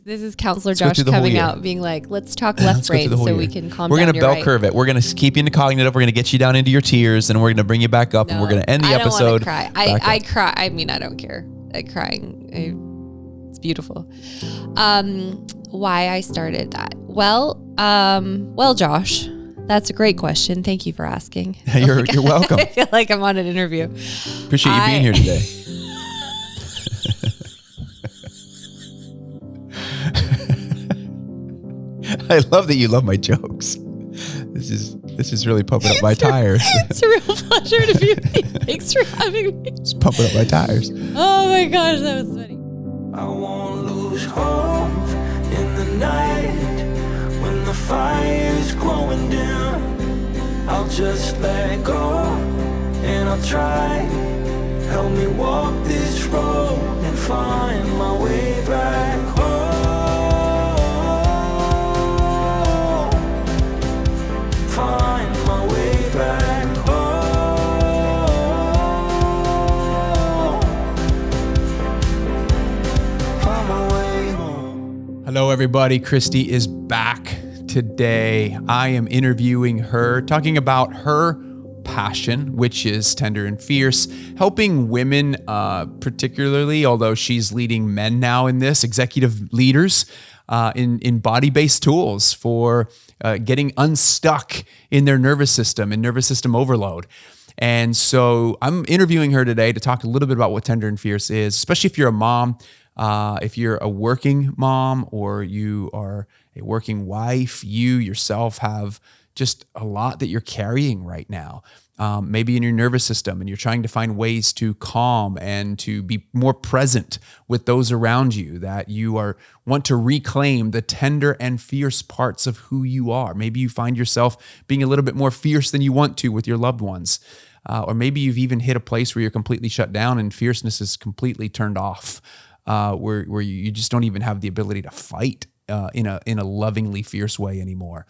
This is Counselor Josh coming out being like, let's talk left brain so we can calm down. We're going to bell curve it. We're going to keep you into cognitive. We're going to get you down into your tears, and we're going to bring you back up, and we're going to end the episode. I don't want to cry. I cry. I mean, I don't care. It's beautiful. Why I started that? Well, Josh, that's a great question. Thank you for asking. You're welcome. I feel like I'm on an interview. Appreciate you being here today. I love that you love my jokes. This is really pumping up my tires. It's a real pleasure to be with you. Thanks for having me. It's pumping up my tires. Oh my gosh, that was funny. I won't lose hope in the night when the fire's growing dim. I'll just let go and I'll try. Help me walk this road and find my way back home. Find my way back home. Find my way home. Hello, everybody. Christi is back today. I am interviewing her, talking about her passion, which is tender and fierce, helping women, particularly, although she's leading men now in this, executive leaders, in body-based tools for getting unstuck in their nervous system and nervous system overload. And so I'm interviewing her today to talk a little bit about what tender and fierce is, especially if you're a mom, if you're a working mom or you are a working wife, you yourself have just a lot that you're carrying right now. Maybe in your nervous system, and you're trying to find ways to calm and to be more present with those around you, that you want to reclaim the tender and fierce parts of who you are. Maybe you find yourself being a little bit more fierce than you want to with your loved ones. Or maybe you've even hit a place where you're completely shut down and fierceness is completely turned off, where you just don't even have the ability to fight in a lovingly fierce way anymore.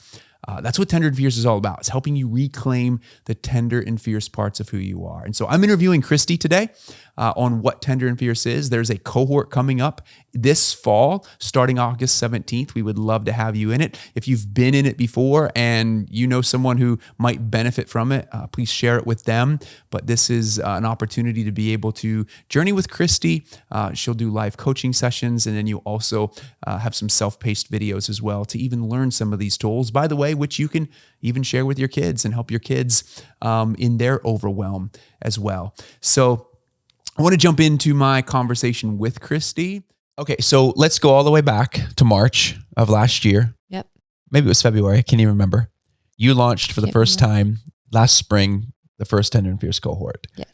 That's what tender and fierce is all about. It's helping you reclaim the tender and fierce parts of who you are. And so I'm interviewing Christi today on what tender and fierce is. There's a cohort coming up this fall, starting August 17th. We would love to have you in it. If you've been in it before and you know someone who might benefit from it, please share it with them. But this is an opportunity to be able to journey with Christi. She'll do live coaching sessions, and then you also have some self-paced videos as well to even learn some of these tools, by the way, which you can even share with your kids and help your kids in their overwhelm as well. So I want to jump into my conversation with Christi. Okay, so let's go all the way back to March of last year. Yep. Maybe it was February. I can't even remember. You launched for the first time last spring, the first Tender and Fierce cohort. Yes.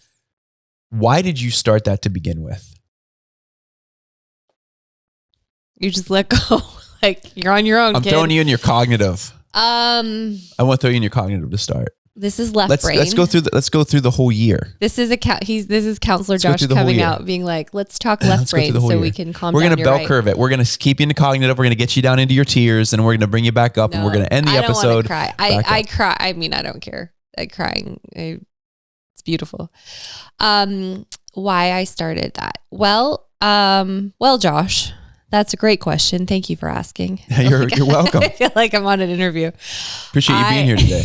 Why did you start that to begin with? You just let go. Like, you're on your own, I'm kid. throwing you in your cognitive. I want to throw you in your cognitive to start. This is left brain. Let's go through the whole year. This is Counselor Josh coming out being like, let's talk left brain so we can calm down. We're going to bell curve it. We're going to keep you into cognitive. We're going to get you down into your tears, and we're going to bring you back up, and we're going to end the episode. I don't want to cry. I cry. I mean, I don't care. Crying. It's beautiful. Why I started that? Well, Josh, that's a great question. Thank you for asking. You're welcome. I feel like I'm on an interview. Appreciate you being here today.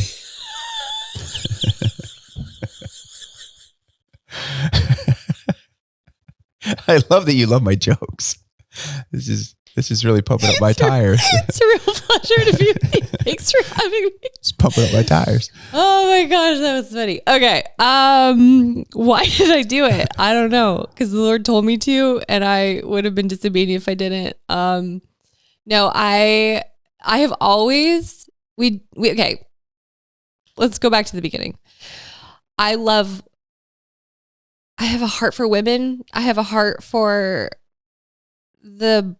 I love that you love my jokes. This is really pumping up my tires. It's a real pleasure to be with you. Thanks for having me. It's pumping up my tires. Oh my gosh, that was funny. Okay. Why did I do it? I don't know. Because the Lord told me to, and I would have been disobedient if I didn't. No, I have always, okay. Let's go back to the beginning. I have a heart for women. I have a heart for the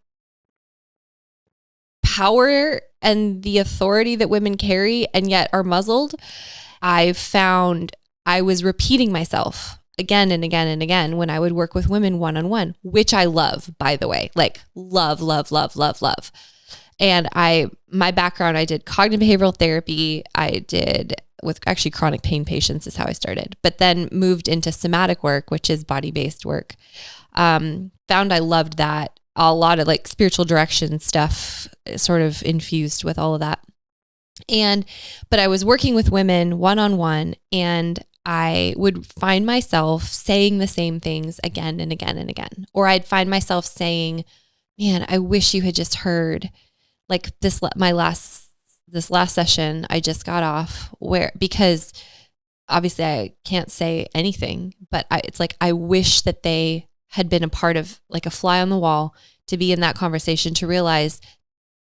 power and the authority that women carry and yet are muzzled. I found I was repeating myself again and again and again when I would work with women one-on-one, which I love, by the way, like love. And my background, I did cognitive behavioral therapy. I did with actually chronic pain patients is how I started, but then moved into somatic work, which is body-based work. Found I loved that. a lot of like spiritual direction stuff sort of infused with all of that. But I was working with women one-on-one, and I would find myself saying the same things again and again and again. Or I'd find myself saying, man, I wish you had just heard like this last session I just got off, because obviously I can't say anything, but it's like, I wish that they had been a part of, like a fly on the wall, to be in that conversation, to realize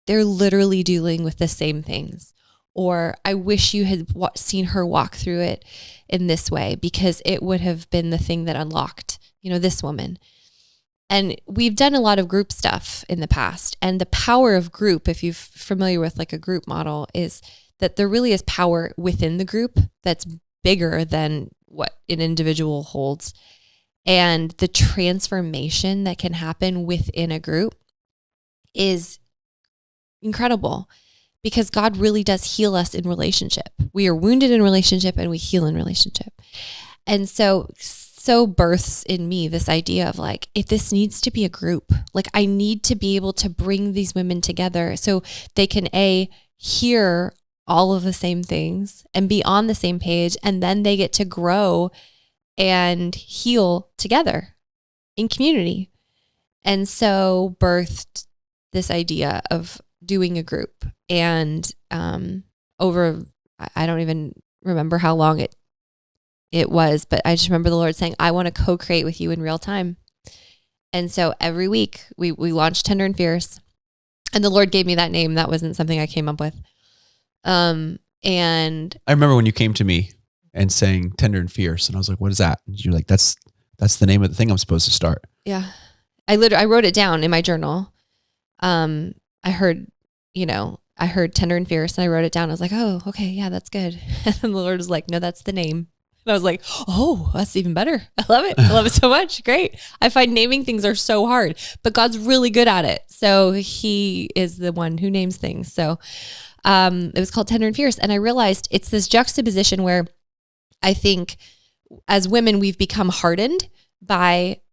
they're literally dealing with the same things. Or I wish you had seen her walk through it in this way, because it would have been the thing that unlocked, this woman. And we've done a lot of group stuff in the past. And the power of group, if you're familiar with like a group model, is that there really is power within the group that's bigger than what an individual holds. And the transformation that can happen within a group is incredible, because God really does heal us in relationship. We are wounded in relationship and we heal in relationship. And so births in me this idea of like, if this needs to be a group, like I need to be able to bring these women together so they can hear all of the same things and be on the same page, and then they get to grow and heal together in community. And so birthed this idea of doing a group. And over, I don't even remember how long it was, but I just remember the Lord saying, I want to co-create with you in real time. And so every week we launched Tender and Fierce, and the Lord gave me that name. That wasn't something I came up with. And I remember when you came to me and saying Tender and Fierce, and I was like, what is that? And you're like, that's the name of the thing I'm supposed to start. Yeah. I wrote it down in my journal. I heard Tender and Fierce, and I wrote it down. I was like, oh, okay. Yeah, that's good. And the Lord was like, no, that's the name. And I was like, oh, that's even better. I love it. I love it so much. Great. I find naming things are so hard, but God's really good at it. So he is the one who names things. So it was called Tender and Fierce. And I realized it's this juxtaposition where I think as women, we've become hardened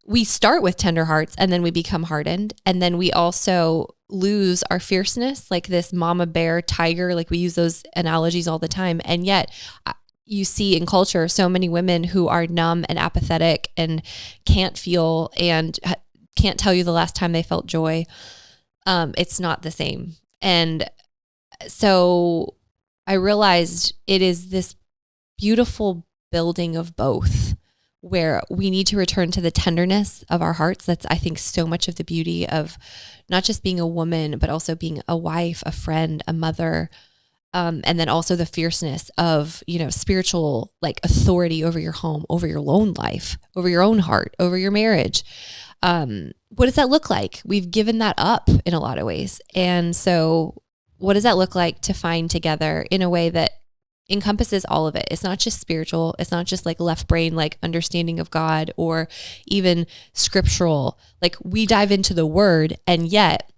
we start with tender hearts, and then we become hardened. And then we also lose our fierceness, like this mama bear, tiger, like we use those analogies all the time. And yet you see in culture so many women who are numb and apathetic and can't feel and can't tell you the last time they felt joy. It's not the same. And so I realized it is this beautiful building of both, where we need to return to the tenderness of our hearts. That's, I think, so much of the beauty of not just being a woman, but also being a wife, a friend, a mother, and then also the fierceness of, spiritual like authority over your home, over your own life, over your own heart, over your marriage. What does that look like? We've given that up in a lot of ways. And so what does that look like to find together in a way that encompasses all of it? It's not just spiritual. It's not just like left brain, like understanding of God, or even scriptural. Like we dive into the word, and yet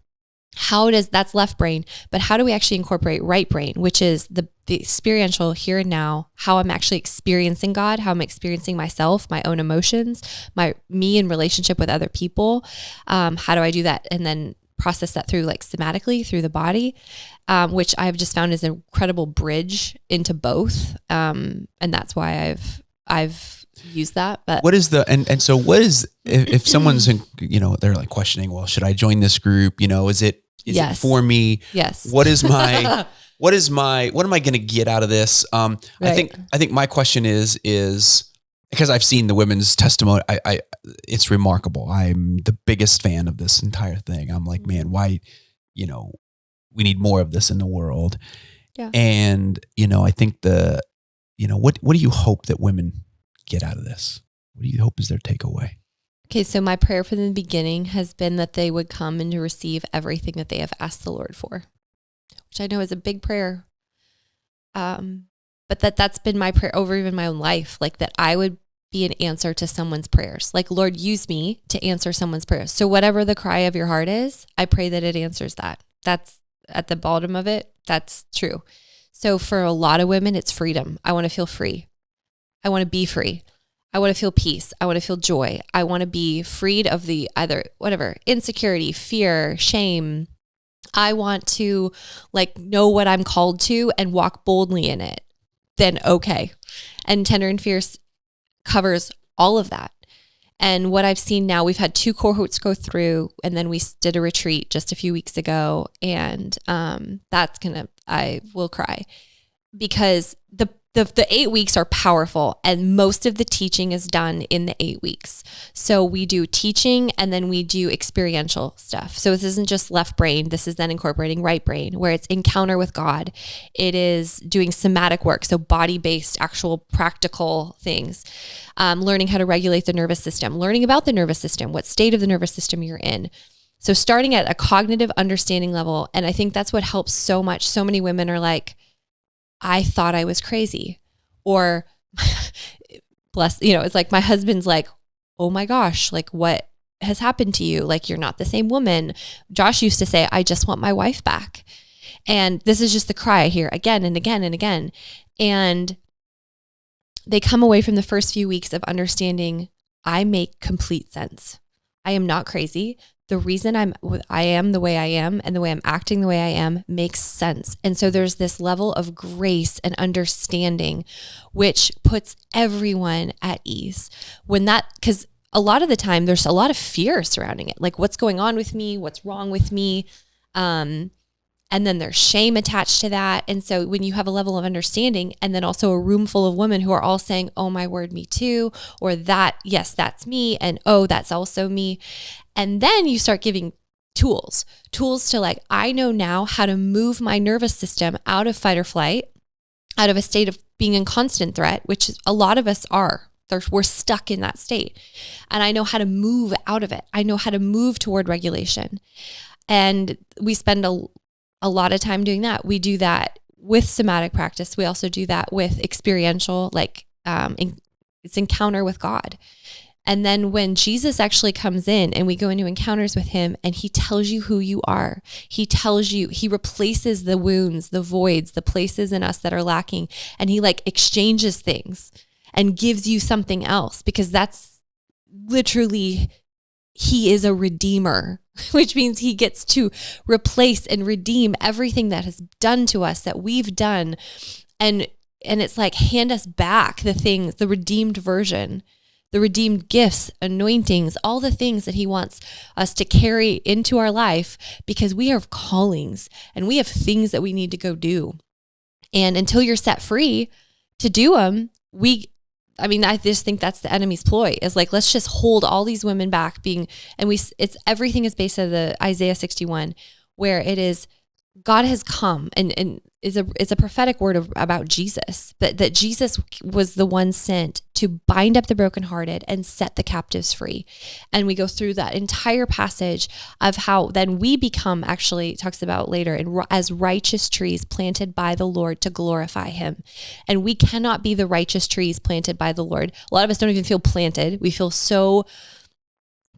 that's left brain, but how do we actually incorporate right brain, which is the experiential here and now, how I'm actually experiencing God, how I'm experiencing myself, my own emotions, me in relationship with other people. How do I do that? And then process that through like somatically through the body, which I've just found is an incredible bridge into both. And that's why I've used that. But what is so what is, if someone's they're like questioning, well, should I join this group? Is it it for me? Yes. What am I going to get out of this? Right. I think my question is because I've seen the women's testimony, it's remarkable. I'm the biggest fan of this entire thing. I'm like, man, why, we need more of this in the world. Yeah. And, I think what do you hope that women get out of this? What do you hope is their takeaway? Okay. So my prayer from the beginning has been that they would come and to receive everything that they have asked the Lord for, which I know is a big prayer. But that's been my prayer over even my own life, like that I would be an answer to someone's prayers. Like, Lord, use me to answer someone's prayers. So whatever the cry of your heart is, I pray that it answers that. That's at the bottom of it. That's true. So for a lot of women, it's freedom. I want to feel free. I want to be free. I want to feel peace. I want to feel joy. I want to be freed of the either whatever, insecurity, fear, shame. I want to like know what I'm called to and walk boldly in it. Then okay. And Tender and Fierce covers all of that. And what I've seen now, we've had 2 cohorts go through, and then we did a retreat just a few weeks ago. And I will cry because the 8 weeks are powerful, and most of the teaching is done in the 8 weeks. So we do teaching and then we do experiential stuff. So this isn't just left brain. This is then incorporating right brain, where it's encounter with God. It is doing somatic work. So body-based, actual practical things, learning how to regulate the nervous system, learning about the nervous system, what state of the nervous system you're in. So starting at a cognitive understanding level. And I think that's what helps so much. So many women are like, I thought I was crazy, or it's like my husband's like, oh my gosh, like what has happened to you? Like, you're not the same woman. Josh used to say, I just want my wife back. And this is just the cry I hear again and again and again. And they come away from the first few weeks of understanding, I make complete sense. I am not crazy. The reason I am the way I am and the way I'm acting the way I am makes sense. And so there's this level of grace and understanding, which puts everyone at ease because a lot of the time there's a lot of fear surrounding it. Like, what's going on with me? What's wrong with me? And then there's shame attached to that. And so when you have a level of understanding, and then also a room full of women who are all saying, oh my word, me too, or that, yes, that's me. And oh, that's also me. And then you start giving tools to like, I know now how to move my nervous system out of fight or flight, out of a state of being in constant threat, which a lot of us are. We're stuck in that state. And I know how to move out of it. I know how to move toward regulation. And we spend a lot of time doing that. We do that with somatic practice. We also do that with experiential, like it's encounter with God. And then when Jesus actually comes in and we go into encounters with him and he tells you who you are, he replaces the wounds, the voids, the places in us that are lacking. And he like exchanges things and gives you something else, because that's literally, he is a redeemer, which means he gets to replace and redeem everything that has done to us, that we've done. And it's like, hand us back the things, the redeemed version, the redeemed gifts, anointings, all the things that he wants us to carry into our life, because we have callings and we have things that we need to go do. And until you're set free to do them, I just think that's the enemy's ploy, is like, let's just hold all these women back everything is based on the Isaiah 61, where it is, God has come and it's a prophetic word about Jesus, that Jesus was the one sent to bind up the brokenhearted and set the captives free. And we go through that entire passage of how then we become, actually it talks about later, as righteous trees planted by the Lord to glorify him. And we cannot be the righteous trees planted by the Lord. A lot of us don't even feel planted. We feel so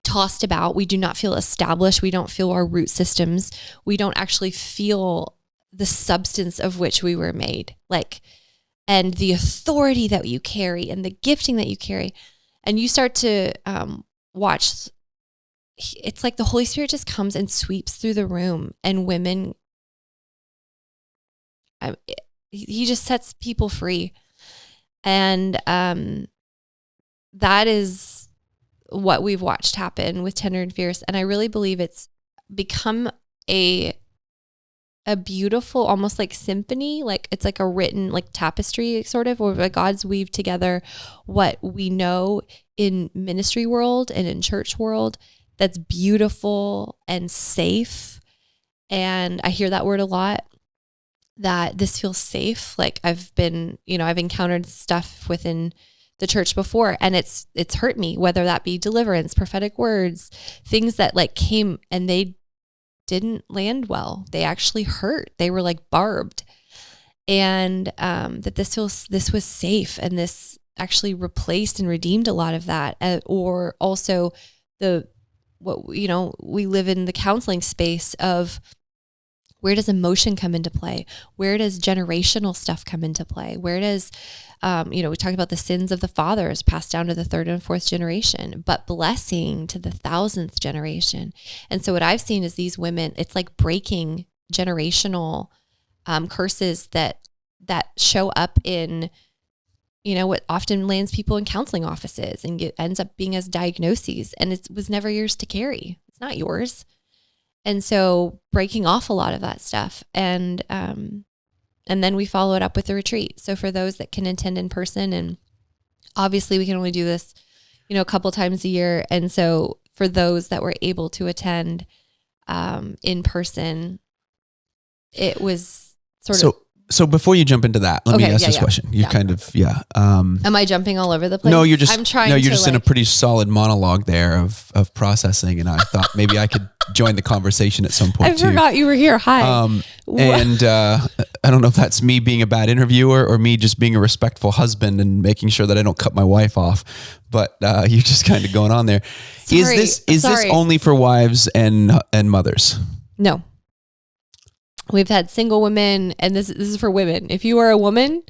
tossed about. We do not feel established. We don't feel our root systems. We don't actually feel the substance of which we were made, and the authority that you carry and the gifting that you carry. And you start to watch, it's like the Holy Spirit just comes and sweeps through the room, and women, he just sets people free. And that is what we've watched happen with Tender and Fierce. And I really believe it's become a beautiful, almost like symphony, like it's like a written like tapestry sort of, where God's weaved together what we know in ministry world and in church world that's beautiful and safe. And I hear that word a lot, that this feels safe. Like I've encountered stuff within the church before, and it's hurt me, whether that be deliverance, prophetic words, things that like came and they didn't land well. They actually hurt. They were like barbed. And that this was safe, and this actually replaced and redeemed a lot of that. Or also we live in the counseling space of Where does emotion come into play? Where does generational stuff come into play? Where does, we talk about the sins of the fathers passed down to the 3rd and 4th generation, but blessing to the 1000th generation. And so what I've seen is these women, it's like breaking generational curses that show up in, what often lands people in counseling offices and ends up being as diagnoses. And it was never yours to carry. It's not yours. And so breaking off a lot of that stuff. And then we follow it up with the retreat. So for those that can attend in person, and obviously we can only do this, a couple times a year. And so for those that were able to attend in person, it was sort of. So before you jump into that, let me ask this question. You kind of, am I jumping all over the place? No, you're just, I'm trying you're just in a pretty solid monologue there of processing. And I thought maybe I could join the conversation at some point I forgot you were here. Hi. And I don't know if that's me being a bad interviewer or me just being a respectful husband and making sure that I don't cut my wife off. But you're just kind of going on there. Sorry. Is this only for wives and mothers? No. We've had single women, and this is for women. If you are a woman,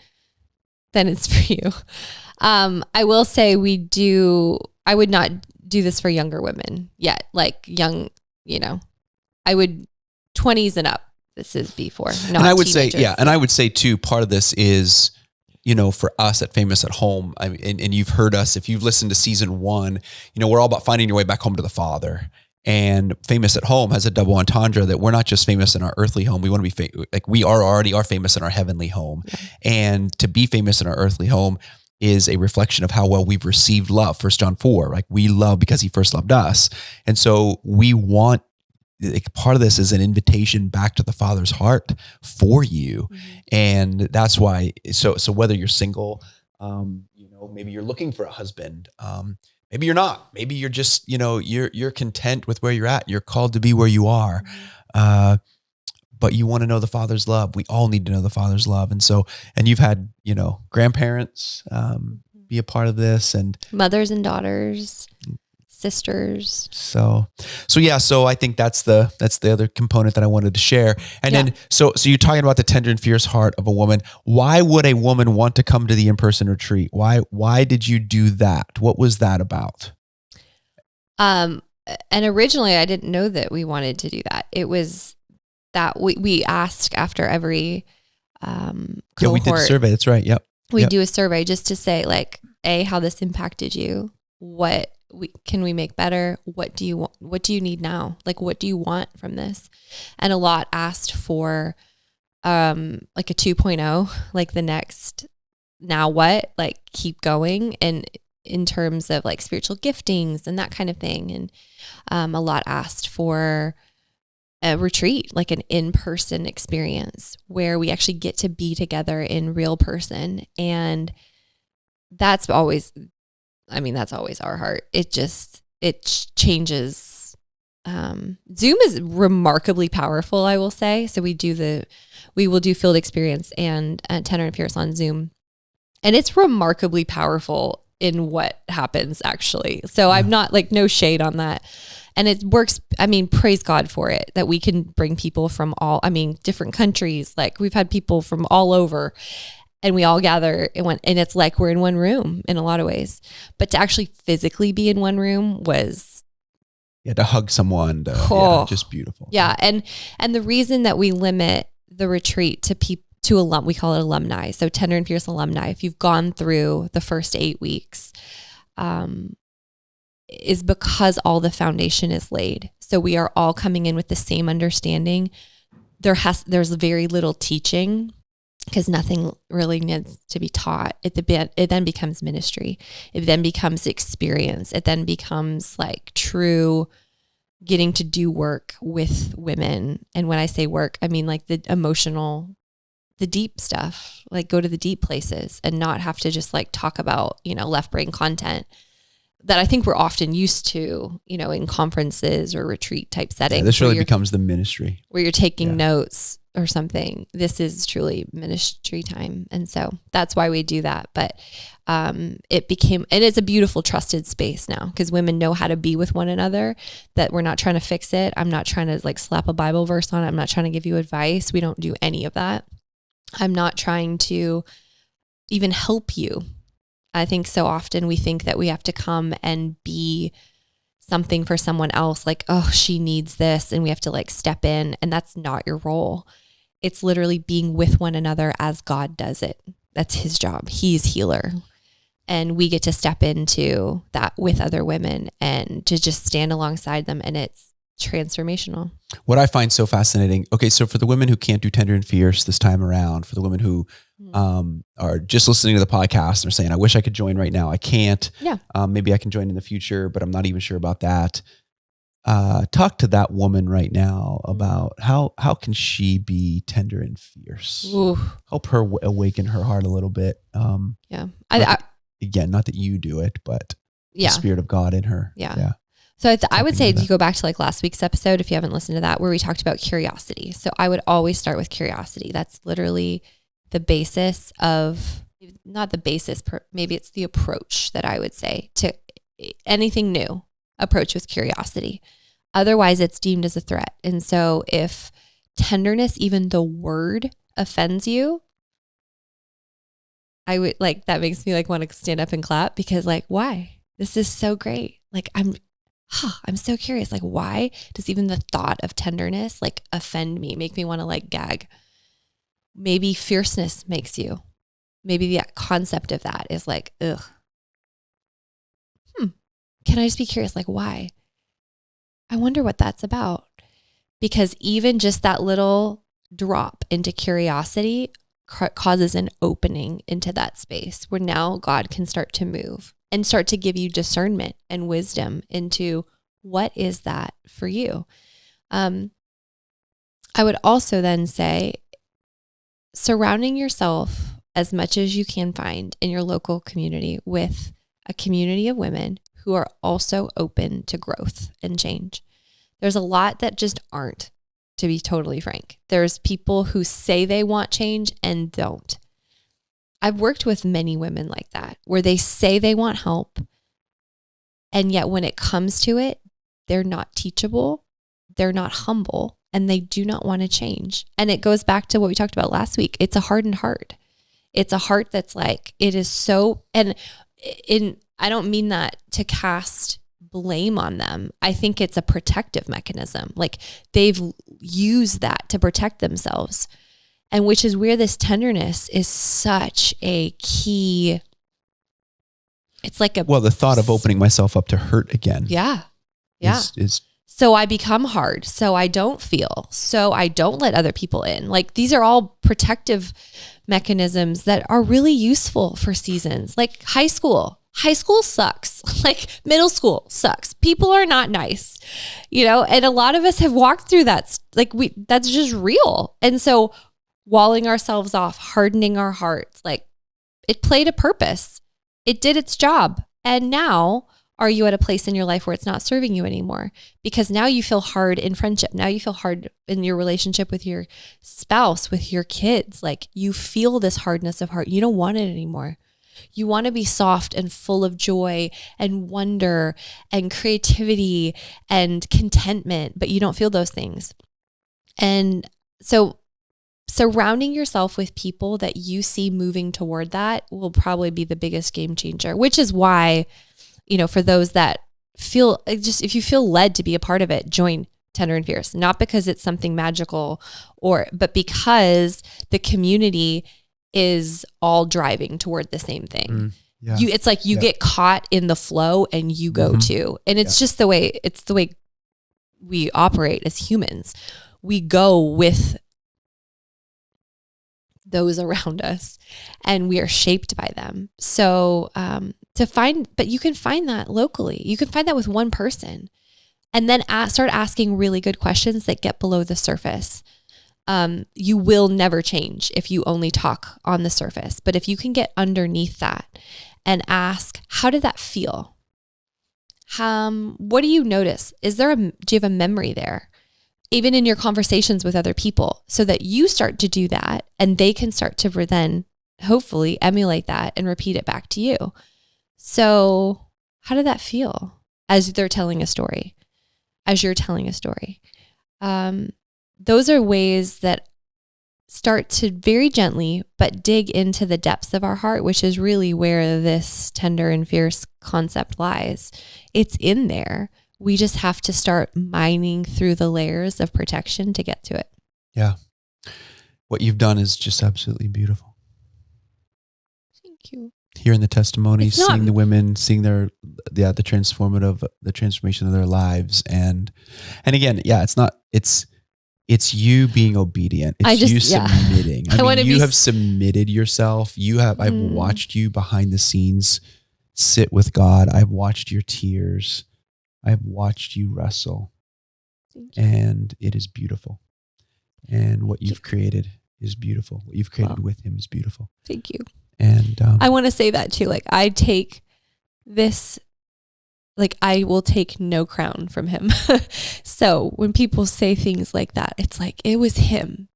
then it's for you. I will say I would not do this for younger women yet. Like young, I would 20s and up. This is before. Not and I would teenagers. say, and I would say too, part of this is, for us at Famous at Home, and you've heard us, if you've listened to season 1, we're all about finding your way back home to the Father. And Famous at Home has a double entendre that we're not just famous in our earthly home. We want to be we already are famous in our heavenly home. Yeah. And to be famous in our earthly home is a reflection of how well we've received love. 1 John 4, we love because he first loved us. And so we want, part of this is an invitation back to the Father's heart for you. Mm-hmm. And that's why, so whether you're single, maybe you're looking for a husband, maybe you're not. Maybe you're just, you're content with where you're at. You're called to be where you are. But you want to know the Father's love. We all need to know the Father's love. And so, and you've had, grandparents be a part of this, and mothers and daughters, sisters. So I think that's the other component that I wanted to share. And then, so you're talking about the tender and fierce heart of a woman. Why would a woman want to come to the in-person retreat? Why did you do that? What was that about? And originally I didn't know that we wanted to do that. It was that we asked after every cohort. Yeah, we did a survey. That's right. Yep. We do a survey just to say how this impacted you. What can we make better? What do you want? What do you need now? What do you want from this? And a lot asked for a 2.0, the next, now what? Keep going. And in terms of spiritual giftings and that kind of thing. And a lot asked for a retreat, an in-person experience where we actually get to be together in real person. And that's always our heart. It changes. Zoom is remarkably powerful, I will say. So we will do field experience and Tender and Fierce on Zoom. And it's remarkably powerful in what happens actually. So I'm not no shade on that. And it works. Praise God for it, that we can bring people from different countries. We've had people from all over, and we all gather and it's we're in one room in a lot of ways. But to actually physically be in one room was, to hug someone, just beautiful. Yeah, and the reason that we limit the retreat to we call it alumni. So Tender and Fierce alumni. If you've gone through the first 8 weeks, is because all the foundation is laid. So we are all coming in with the same understanding. There's very little teaching, because nothing really needs to be taught. It then becomes ministry. It then becomes experience. It then becomes true getting to do work with women. And when I say work, I mean the emotional, the deep stuff, go to the deep places and not have to just talk about, left brain content. that I think we're often used to, in conferences or retreat type settings. This really becomes the ministry. Where you're taking notes or something. This is truly ministry time. And so that's why we do that. But it's a beautiful trusted space now because women know how to be with one another, that we're not trying to fix it. I'm not trying to slap a Bible verse on it. I'm not trying to give you advice. We don't do any of that. I'm not trying to even help you. I think so often we think that we have to come and be something for someone else, like, oh, she needs this, and we have to step in, and that's not your role. It's literally being with one another as God does it. That's his job. He's healer. And we get to step into that with other women and to just stand alongside them, and it's transformational. What I find so fascinating, okay, so for the women who can't do Tender and Fierce this time around, for the women who are just listening to the podcast and are saying, I wish I could join right now. I can't. Yeah. Maybe I can join in the future, but I'm not even sure about that. Talk to that woman right now about how can she be tender and fierce? Ooh. Help her awaken her heart a little bit. Yeah. Again, not that you do it, but the Spirit of God in her. Yeah. So I would say you go back to last week's episode, if you haven't listened to that, where we talked about curiosity. So I would always start with curiosity. That's literally the basis of, not the basis, maybe it's the approach that I would say to anything new. Approach with curiosity. Otherwise, it's deemed as a threat. And so if tenderness, even the word, offends you, I would that makes me want to stand up and clap because why? This is so great. I'm so curious. Why does even the thought of tenderness offend me, make me want to gag? Maybe fierceness makes you. Maybe the concept of that is ugh. Can I just be curious? Why? I wonder what that's about. Because even just that little drop into curiosity causes an opening into that space where now God can start to move and start to give you discernment and wisdom into what is that for you. I would also then say surrounding yourself as much as you can find in your local community with a community of women who are also open to growth and change. There's a lot that just aren't, to be totally frank. There's people who say they want change and don't. I've worked with many women like that, where they say they want help, and yet when it comes to it, they're not teachable, they're not humble, and they do not want to change. And it goes back to what we talked about last week. It's a hardened heart. It's a heart that's it is so, and I don't mean that to cast blame on them. I think it's a protective mechanism. They've used that to protect themselves. And which is where this tenderness is such a key. It's the thought of opening myself up to hurt again. Yeah. Yeah. Is so I become hard. So I don't feel. So I don't let other people in. These are all protective mechanisms that are really useful for seasons. High school. High school sucks. Middle school sucks. People are not nice, and a lot of us have walked through that. That's just real. And so walling ourselves off, hardening our hearts, it played a purpose. It did its job. And now are you at a place in your life where it's not serving you anymore? Because now you feel hard in friendship. Now you feel hard in your relationship with your spouse, with your kids. You feel this hardness of heart. You don't want it anymore. You want to be soft and full of joy and wonder and creativity and contentment, but you don't feel those things. And so surrounding yourself with people that you see moving toward that will probably be the biggest game changer, which is why, for those that feel if you feel led to be a part of it, join Tender and Fierce, not because it's something magical but because the community is all driving toward the same thing. Yeah. It's you get caught in the flow and you go too. And it's just the way we operate as humans. We go with those around us and we are shaped by them. So, but you can find that locally. You can find that with one person and then start asking really good questions that get below the surface. You will never change if you only talk on the surface. But if you can get underneath that and ask, how did that feel? What do you notice? Do you have a memory there? Even in your conversations with other people, so that you start to do that and they can start to then hopefully emulate that and repeat it back to you. So how did that feel as they're telling a story, as you're telling a story? Those are ways that start to very gently, but dig into the depths of our heart, which is really where this tender and fierce concept lies. It's in there. We just have to start mining through the layers of protection to get to it. Yeah. What you've done is just absolutely beautiful. Thank you. Hearing the testimonies, seeing the women, seeing the transformation of their lives. And again, it's you being obedient. It's you submitting. You have submitted yourself. I've watched you behind the scenes sit with God. I've watched your tears. I've watched you wrestle, and it is beautiful. And what you've created is beautiful. What you've created with him is beautiful. Thank you. And I want to say that too. Like, I take this, like, I will take no crown from him. So when people say things like that, it's like, it was him.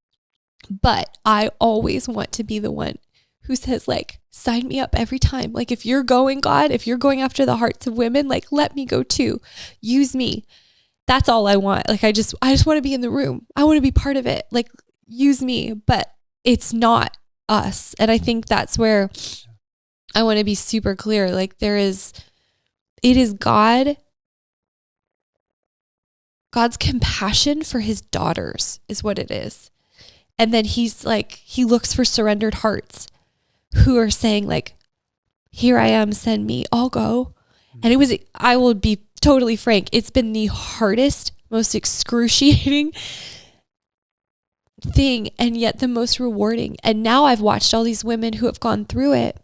But I always want to be the one who says, like, sign me up every time. Like, if you're going, God, if you're going after the hearts of women, like, let me go too. Use me. That's all I want. Like, I just want to be in the room. I want to be part of it. Like, use me, but it's not us. And I think that's where I want to be super clear. Like, it is God's compassion for his daughters is what it is. And then he's like, he looks for surrendered hearts who are saying, like, here I am, send me, I'll go. And I will be totally frank, it's been the hardest, most excruciating thing, and yet the most rewarding. And now I've watched all these women who have gone through it,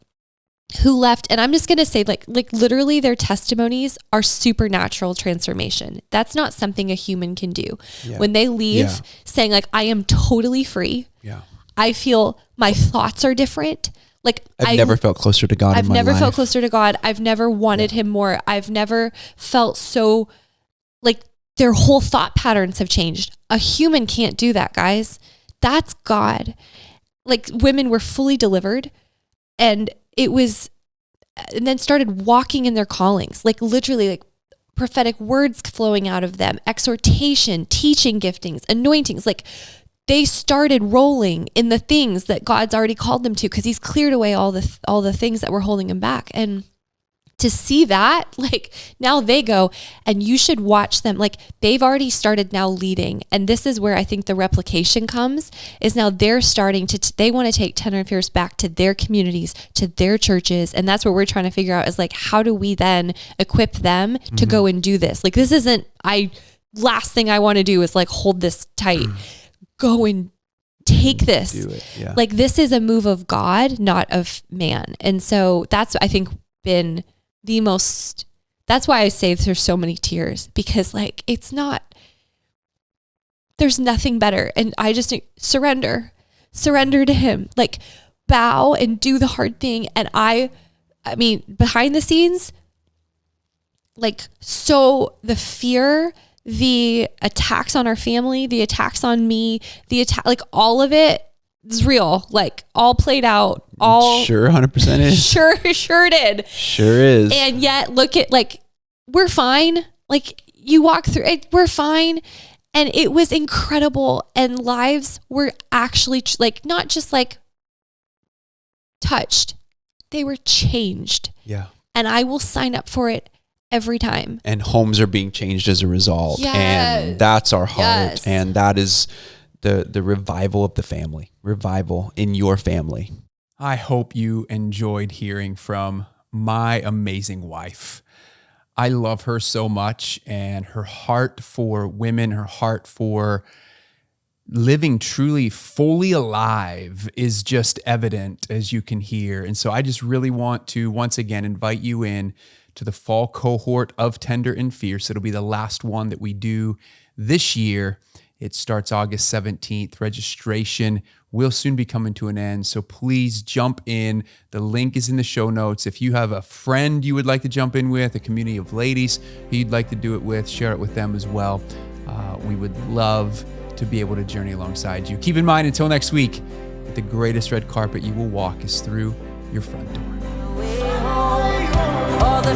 who left, and I'm just going to say, like literally their testimonies are supernatural transformation. That's not something a human can do. Yeah. When they leave saying, like, I am totally free. Yeah. I feel my thoughts are different. Like, I've never felt closer to God. I've never felt closer to God. I've never wanted him more. I've never felt so, like, their whole thought patterns have changed. A human can't do that, guys. That's God. Like, women were fully delivered, and then started walking in their callings, like, literally, like, prophetic words flowing out of them, exhortation, teaching giftings, anointings, like, they started rolling in the things that God's already called them to, because he's cleared away all the things that were holding him back. And to see that, like, now they go, and you should watch them. Like, they've already started now leading. And this is where I think the replication comes, is now they're starting they want to take Tender and Fierce back to their communities, to their churches. And that's what we're trying to figure out, is like, how do we then equip them to go and do this? Like, this isn't, last thing I want to do is, like, hold this tight. Go and take this. Do it. Yeah. Like, this is a move of God, not of man. And so that's, I think, been the most, that's why I say there's so many tears, because, like, there's nothing better. And I just surrender to him, like, bow and do the hard thing. And I mean, behind the scenes, like, so the fear, the attacks on our family, the attacks on me, like, all of it is real, like, all played out, all sure 100% is. Sure did. Sure is. And yet, look at, like, we're fine. Like, you walk through it, we're fine. And it was incredible. And lives were actually, like, not just, like, touched, they were changed. Yeah. And I will sign up for it every time. And homes are being changed as a result. Yes. And that's our heart. Yes. And that is the revival of the family, revival in your family. I hope you enjoyed hearing from my amazing wife. I love her so much, and her heart for women, her heart for living truly fully alive is just evident, as you can hear. And so I just really want to once again invite you in to the fall cohort of Tender and Fierce. It'll be the last one that we do this year. It starts August 17th. Registration will soon be coming to an end, so please jump in. The link is in the show notes. If you have a friend you would like to jump in with, a community of ladies who you'd like to do it with, share it with them as well. We would love to be able to journey alongside you. Keep in mind, until next week, that the greatest red carpet you will walk is through your front door. All the